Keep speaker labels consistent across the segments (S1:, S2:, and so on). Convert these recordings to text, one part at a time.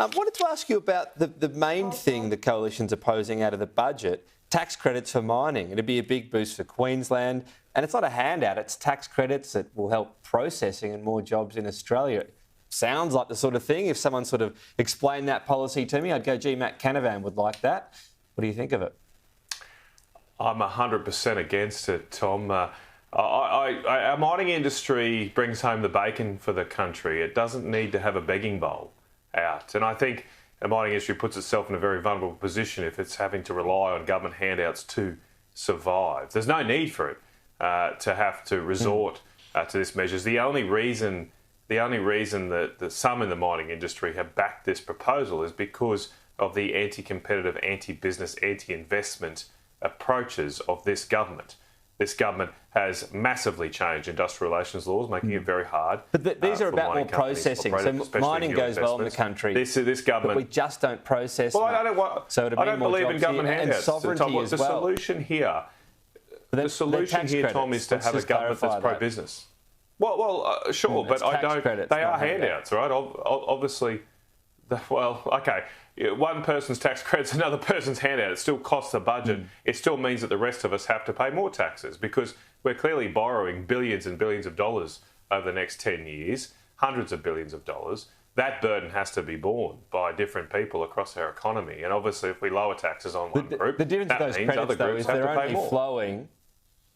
S1: I wanted to ask you about the main thing the coalition's opposing out of the budget, tax credits for mining. It'd be a big boost for Queensland. And it's not a handout, it's tax credits that will help processing and more jobs in Australia. Sounds like the sort of thing. If someone sort of explained that policy to me, I'd go, gee, Matt Canavan would like that. What do you think of it?
S2: I'm 100% against it, Tom. Our mining industry brings home the bacon for the country. It doesn't need to have a begging bowl out. And I think the mining industry puts itself in a very vulnerable position if it's having to rely on government handouts to survive. There's no need for it to have to resort to this measure. The only reason that some in the mining industry have backed this proposal is because of the anti-competitive, anti-business, anti-investment approaches of this government. This government has massively changed industrial relations laws, making it very hard.
S1: But these are about more processing. So mining goes well in the country.
S2: This government,
S1: but we just don't process.
S2: Well, I don't believe in government handouts.
S1: Sovereignty as well.
S2: Solution here, Tom, is to have a government that's pro-business. Sure, but I don't. They are handouts, right? Obviously, okay. One person's tax credit's another person's handout. It still costs the budget. It still means that the rest of us have to pay more taxes because we're clearly borrowing billions and billions of dollars over the next 10 years, hundreds of billions of dollars. That burden has to be borne by different people across our economy. And obviously, if we lower taxes on one group,
S1: the difference
S2: that
S1: with those
S2: means
S1: credits,
S2: other
S1: though,
S2: groups
S1: is
S2: have
S1: they're
S2: to pay
S1: only
S2: more.
S1: flowing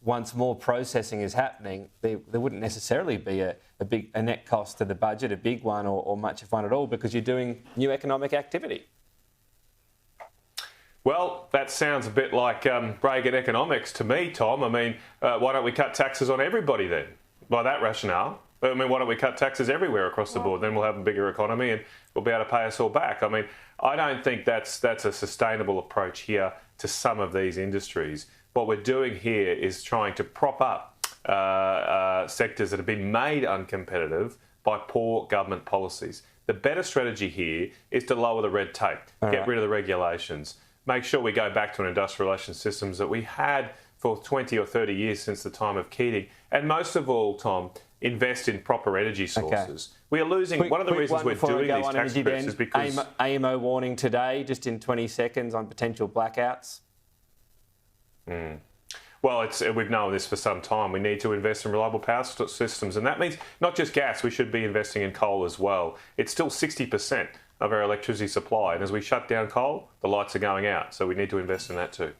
S1: once more processing is happening. There wouldn't necessarily be a net cost to the budget, a big one or much of one at all, because you're doing new economic activity.
S2: Well, that sounds a bit like Reagan economics to me, Tom. I mean, why don't we cut taxes on everybody then? By that rationale. I mean, why don't we cut taxes everywhere across the board? Then we'll have a bigger economy and we'll be able to pay us all back. I mean, I don't think that's a sustainable approach here to some of these industries. What we're doing here is trying to prop up sectors that have been made uncompetitive by poor government policies. The better strategy here is to lower the red tape, get rid of the regulations, make sure we go back to an industrial relations systems that we had for 20 or 30 years since the time of Keating. And most of all, Tom, invest in proper energy sources. Okay. We are losing... One of the reasons we're doing these tax credits is because...
S1: AMO warning today, just in 20 seconds, on potential blackouts.
S2: Well, we've known this for some time. We need to invest in reliable power systems. And that means not just gas, we should be investing in coal as well. It's still 60% of our electricity supply. And as we shut down coal, the lights are going out. So we need to invest in that too.